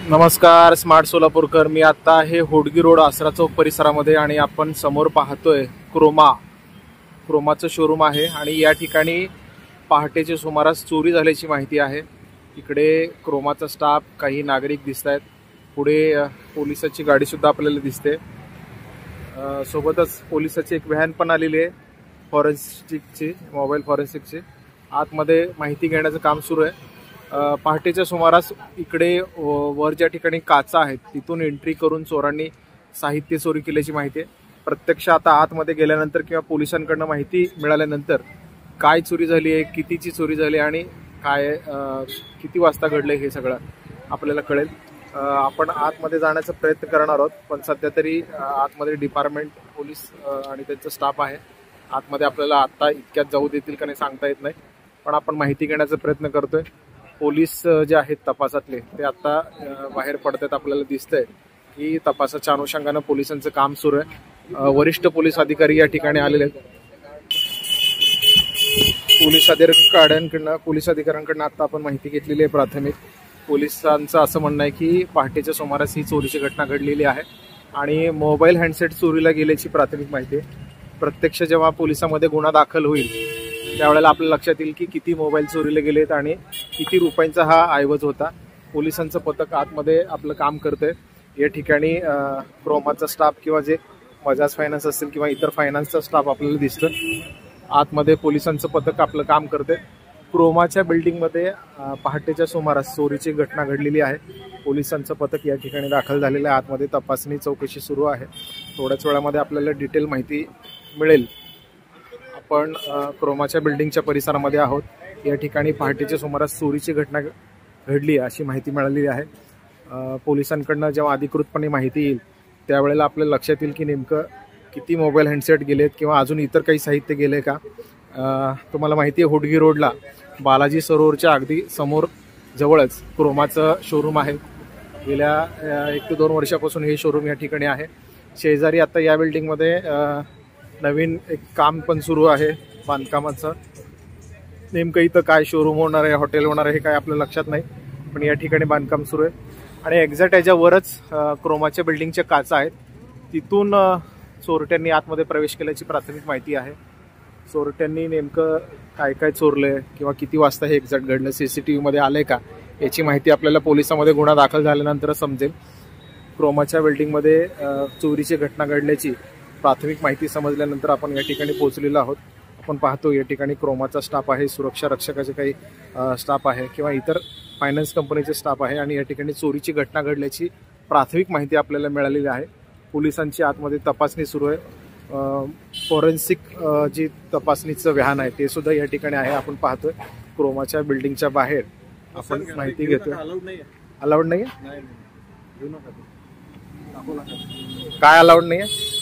नमस्कार, स्मार्ट सोलापूरकर. मी आता आहे होडगी रोड आसरा चौक परिसरामध्ये आणि आपण समोर पाहतोय क्रोमाचं शोरूम आहे आणि या ठिकाणी पहाटेच्या सुमारास चोरी झाल्याची माहिती आहे. इकडे क्रोमाचा स्टाफ, काही नागरिक दिसत आहेत. पुढे पोलिसाची गाडी सुद्धा आपल्याला दिसते. सोबतच पोलिसाची एक व्हॅन पण आलेली आहे, फॉरेन्सिकची, मोबाईल फॉरेन्सिकची. आतमध्ये माहिती घेण्याचं काम सुरू आहे. पहाटेच्या सुमारास इकडे वर ज्या ठिकाणी काचा आहेत तिथून एंट्री करून चोरांनी साहित्य चोरी केल्याची माहिती आहे. प्रत्यक्ष आता आतमध्ये गेल्यानंतर किंवा पोलिसांकडनं माहिती मिळाल्यानंतर काय चोरी झाली आहे, कितीची चोरी झाली आणि काय किती वाजता घडलं हे सगळं आपल्याला कळेल. आपण आतमध्ये जाण्याचा प्रयत्न करणार आहोत, पण सध्या तरी आतमध्ये डिपार्टमेंट, पोलीस आणि त्यांचा स्टाफ आहे. आतमध्ये आपल्याला आत्ता इतक्यात जाऊ देतील का नाही सांगता येत नाही, पण आपण माहिती घेण्याचा प्रयत्न करतोय. पोलीस जे आहेत तपासातले ते आता बाहेर पडतात. आपल्याला दिसतंय की तपासाच्या अनुषंगानं पोलिसांचं काम सुरू आहे. वरिष्ठ पोलीस अधिकारी या ठिकाणी आलेले आहेत. पोलीस अधिकाऱ्यांकडनं आता आपण माहिती घेतलेली आहे. प्राथमिक पोलिसांचं असं म्हणणं आहे की पहाटेच्या सुमारास ही चोरीची घटना घडलेली आहे आणि मोबाईल हँडसेट चोरीला गेल्याची प्राथमिक माहिती आहे. प्रत्यक्ष जेव्हा पोलिसांमध्ये गुन्हा दाखल होईल त्यावेळेला आपल्या लक्षात येईल की किती मोबाईल चोरीले गेलेत आणि किती रुपयांचा हा ऐवज होता. पोलिसांचं पथक आतमध्ये आपलं काम करतंय. या ठिकाणी क्रोमाचा स्टाफ किंवा जे बजाज फायनान्स असेल किंवा इतर फायनान्सचा स्टाफ आपल्याला दिसतं. आतमध्ये पोलिसांचं पथक आपलं काम करतंय. क्रोमाच्या बिल्डिंगमध्ये पहाटेच्या सुमारास चोरीची घटना घडलेली आहे. पोलिसांचं पथक या ठिकाणी दाखल झालेलं आहे. आतमध्ये तपासणी, चौकशी सुरू आहे. थोड्याच वेळामध्ये आपल्याला डिटेल माहिती मिळेल. आपण क्रोमाच्या बिल्डिंगच्या परिसरामध्ये आहोत. या ठिकाणी पहाटेच्या सुमारास चोरीची घटना घडली अशी माहिती मिळालेली आहे. पोलिसांकडनं जेव्हा अधिकृतपणे माहिती येईल त्यावेळेला आपल्याला लक्षात येईल की नेमकं किती मोबाईल हँडसेट गेलेत किंवा अजून इतर काही साहित्य गेले का. तुम्हाला माहिती आहे होडगी रोडला बालाजी सरोवरच्या अगदी समोर जवळच क्रोमाचं शोरूम आहे. गेल्या 1 ते 2 वर्षापासून हे शोरूम या ठिकाणी आहे. शेजारी आता या बिल्डिंगमध्ये नवीन एक काम पण सुरू आहे बांधकामाचं. नेमकं इथं काय शोरूम होणार आहे, हॉटेल होणार आहे हे काय आपल्या लक्षात नाही, पण या ठिकाणी बांधकाम सुरू आहे. आणि एक्झॅक्ट याच्यावरच क्रोमाच्या बिल्डिंगच्या काचा आहेत. तिथून चोरट्यांनी आतमध्ये प्रवेश केल्याची प्राथमिक माहिती आहे. चोरट्यांनी नेमकं काय काय चोरलंय किंवा किती वाजता हे एक्झॅक्ट घडलं, CCTV मध्ये आलंय का याची माहिती आपल्याला पोलिसांमध्ये गुन्हा दाखल झाल्यानंतर समजेल. क्रोमाच्या बिल्डिंगमध्ये चोरीची घटना घडल्याची प्राथमिक माहिती समजल्यानंतर आपण या ठिकाणी पोहोचलेलो आहोत. आपण पाहतो या ठिकाणी क्रोमाचा स्टाफ आहे, सुरक्षा रक्षकाचे काही स्टाफ आहे किंवा इतर फायनान्स कंपनीचे स्टाफ आहे आणि या ठिकाणी चोरीची घटना घडल्याची प्राथमिक माहिती आपल्याला मिळालेली आहे. पोलिसांची आतमध्ये तपासणी सुरू आहे. फॉरेन्सिक जी तपासणीचं व्हॅन आहे ते सुद्धा या ठिकाणी आहे. आपण पाहतोय क्रोमाच्या बिल्डिंगच्या बाहेर आपण माहिती घेतोय. अलाउड नाही आहे, काय अलाउड नाही आहे?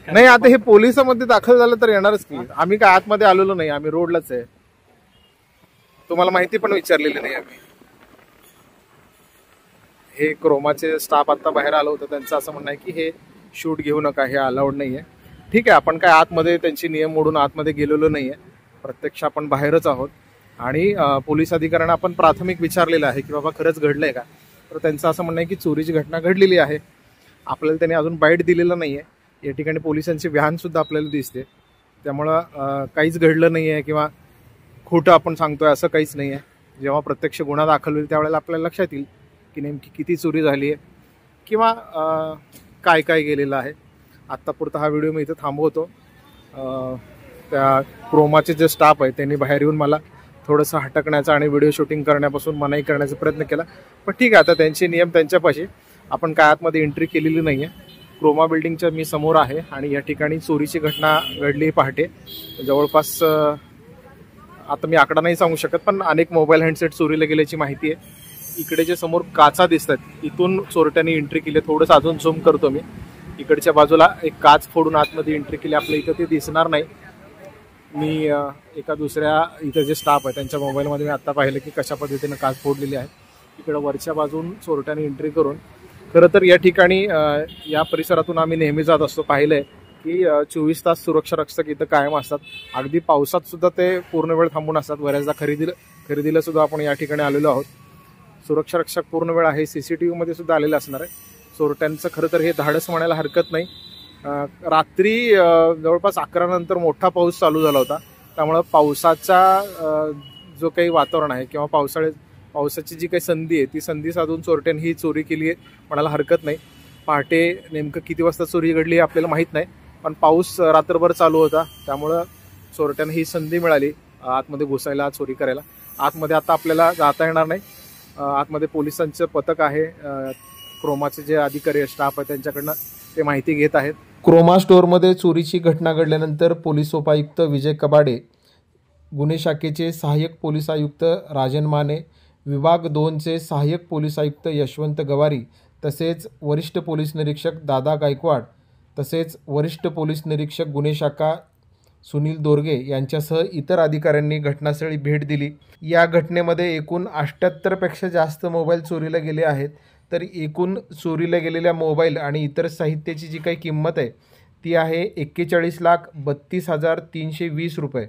नाही, आता हे पोलिसांमध्ये दाखल झालं तर येणारच की. आम्ही काय आतमध्ये आलेलो नाही, आम्ही रोडलाच आहे. तुम्हाला माहिती पण विचारलेली नाही आम्ही. हे क्रोमाचे स्टाफ आता बाहेर आलं होतं, त्यांचं असं म्हणणं आहे की हे शूट घेऊ नका, हे अलाउड नाहीये. ठीक आहे, आपण काय आतमध्ये त्यांची नियम मोडून आतमध्ये गेलेलो नाहीये. प्रत्यक्ष आपण बाहेरच आहोत आणि पोलीस अधिकाऱ्यांना आपण प्राथमिक विचारलेलं आहे की बाबा खरंच घडलंय का. तर त्यांचं असं म्हणणं आहे की चोरीची घटना घडलेली आहे. आपल्याला त्यांनी अजून बाईट दिलेलं नाहीये. या ठिकाणी पोलिसांची व्हॅन सुद्धा आपल्याला दिसते. त्यामुळं काहीच घडलं नाही आहे किंवा खोटं आपण सांगतोय असं काहीच नाही आहे. जेव्हा प्रत्यक्ष गुन्हा दाखल होईल त्यावेळेला आपल्याला लक्षात येईल की नेमकी किती चोरी झाली आहे किंवा काय काय गेलेलं आहे. आत्तापुरता हा व्हिडिओ मी इथं थांबवतो. त्या क्रोमाचे जे स्टाफ आहे त्यांनी बाहेर येऊन मला थोडंसं हटकण्याचा आणि व्हिडिओ शूटिंग करण्यापासून मनाई करण्याचा प्रयत्न केला, पण ठीक आहे, आता त्यांचे नियम त्यांच्यापाशी. आपण काय आतमध्ये एंट्री केलेली नाही आहे. क्रोमा बिल्डिंगच्या मी समोर आहे आणि या ठिकाणी चोरीची घटना घडली पहाटे. जवळपास आता मी आकडा नाही सांगू शकत, पण अनेक मोबाईल हँडसेट चोरीला गेल्याची माहिती आहे. इकडे जे समोर काचा दिसतात इथून चोरट्यांनी एंट्री केली. थोडंसं अजून झूम करतो मी. इकडच्या बाजूला एक काच फोडून आतमध्ये एंट्री केली. आपल्या इथं ते दिसणार नाही. मी एका दुसऱ्या इथं जे स्टाफ आहे त्यांच्या मोबाईलमध्ये मी आत्ता पाहिलं की कशा पद्धतीनं काच फोडलेली आहे. इकडं वरच्या बाजून चोरट्यांनी एंट्री करून, खरं तर या ठिकाणी या परिसरातून आम्ही नेहमी जात असतो. पाहिलंय की 24 तास सुरक्षा रक्षक इथं कायम असतात. अगदी पावसात सुद्धा ते पूर्ण वेळ थांबून असतात. बऱ्याचदा खरेदीला सुद्धा आपण या ठिकाणी आलेलो आहोत. सुरक्षा रक्षक पूर्ण वेळ आहे, CCTV मध्ये सुद्धा आलेलं असणार आहे. चोरट्यांचं खरं तर हे धाडस म्हणायला हरकत नाही. रात्री जवळपास 11 नंतर मोठा पाऊस चालू झाला होता, त्यामुळं पावसाचा जो काही वातावरण आहे किंवा पावसाची जी काही संधी आहे ती संधी साधून चोरट्यांनी ही चोरी केली आहे म्हणायला हरकत नाही. पहाटे नेमकं किती वाजता चोरी घडली हे आपल्याला माहीत नाही, पण पाऊस रात्रभर चालू होता, त्यामुळं चोरट्यांना ही संधी मिळाली आतमध्ये घुसायला, चोरी करायला. आतमध्ये आता आपल्याला जाता येणार नाही. आतमध्ये पोलिसांचं पथक आहे, क्रोमाचे जे अधिकारी स्टाफ आहे त्यांच्याकडनं ते माहिती घेत आहेत. क्रोमा स्टोअरमध्ये चोरीची घटना घडल्यानंतर पोलीस उपायुक्त विजय कबाडे, गुन्हे शाखेचे सहाय्यक पोलीस आयुक्त राजन माने, विभाग 2चे सहाय्यक पोलीस आयुक्त यशवंत गवारी, तसेच वरिष्ठ पोलीस निरीक्षक दादा गायकवाड, तसेच वरिष्ठ पोलीस निरीक्षक गुन्हे शाखा सुनील दोरगे यांच्यासह इतर अधिकाऱ्यांनी घटनास्थळी भेट दिली. या घटनेमध्ये एकूण 78 पेक्षा जास्त मोबाईल चोरीला गेले आहेत. तर एकूण चोरीला गेलेल्या मोबाईल आणि इतर साहित्याची जी काही किंमत आहे ती आहे 41,32,320 रुपये.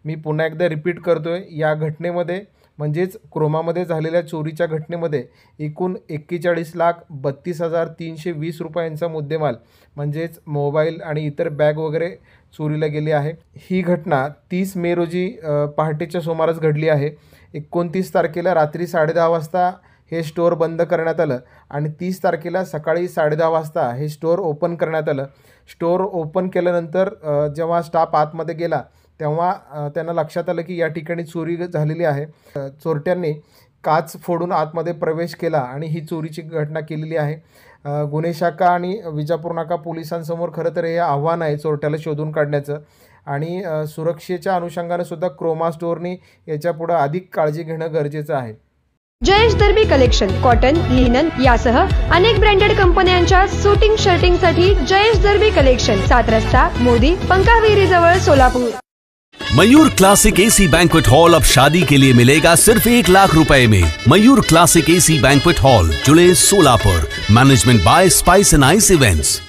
मी पुन्हा एकदा रिपीट करतोय, या घटनेमध्ये म्हणजेच क्रोमामध्ये झालेल्या चोरीच्या घटनेमध्ये एकूण 41,32,320 रुपयांचा मुद्देमाल म्हणजेच मोबाईल आणि इतर बॅग वगैरे चोरीला गेले आहे. ही घटना 30 मे रोजी पहाटेच्या सुमारास घडली आहे. 29 तारखेला रात्री 10:30 वाजता हे स्टोअर बंद करण्यात आलं आणि 30 तारखेला सकाळी 10:30 वाजता हे स्टोअर ओपन करण्यात आलं. स्टोअर ओपन केल्यानंतर जेव्हा स्टाफ आतमध्ये गेला तेव्हा त्यांना लक्षात आलं की या ठिकाणी चोरी झालेली आहे. चोरट्यांनी काच फोडून आतमध्ये प्रवेश केला आणि ही चोरीची घटना केलेली आहे. गुन्हे शाखा आणि विजापूर नाका पोलिसांसमोर खरं तर हे आव्हान आहे चोरट्याला शोधून काढण्याचं आणि सुरक्षेच्या अनुषंगाने सुद्धा क्रोमा स्टोअरनी याच्यापुढे अधिक काळजी घेणं गरजेचं आहे. जयेश दर्बी कलेक्शन कॉटन, लिनन यासह अनेक ब्रँडेड कंपन्यांच्या सुटिंग शर्टिंगसाठी जयेश दर्बी कलेक्शन, 7 रस्ता मोदी पंकाविरी जवळ Solapur. Mayur classic AC banquet hall अब शादी के लिए मिलेगा सिर्फ 1 लाख रुपए में. Mayur classic AC banquet hall, Jule, Solapur. Management by spice and ice events.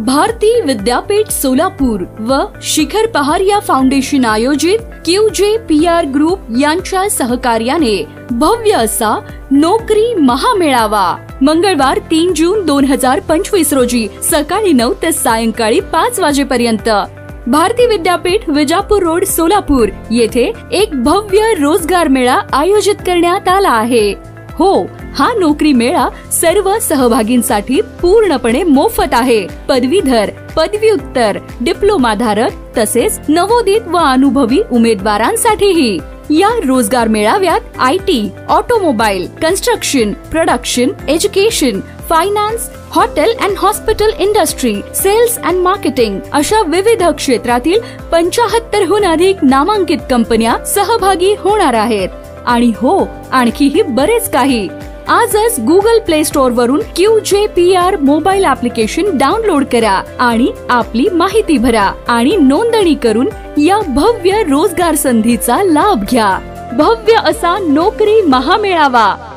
Bharati Vidyapeeth Solapur व शिखर पहारिया फाउंडेशन आयोजित QJPR ग्रुप यांच्या सहकार्याने भव्य असा नोकरी महामेळावा मंगळवार 3 जून 2025 रोजी सकाळी 9 ते सायंकाळी 5 वाजेपर्यंत भारती विद्यापीठ विजापूर रोड सोलापूर येथे एक भव्य रोजगार मेळा आयोजित करण्यात आला आहे. हो, हा नोकरी मेळा सर्व सहभागींसाठी पूर्णपणे मोफत आहे. पदवीधर, पदव्युत्तर, डिप्लोमाधारक तसेच नवोदित व अनुभवी उमेदवारांसाठीही. या रोजगार मेळाव्यात IT, automobile, construction, production, education, finance, hotel and hospital industry, sales and marketing अशा विविध क्षेत्रातील 75हून अधिक नामांकित कंपन्या सहभागी होणार आहेत. आणि हो, आणखीही बरेच काही. आजच गुगल प्ले स्टोअर वरून QJPR मोबाईल ऍप्लिकेशन डाउनलोड करा आणि आपली माहिती भरा आणि नोंदणी करून या भव्य रोजगार संधीचा लाभ घ्या. भव्य असा नोकरी महामेळावा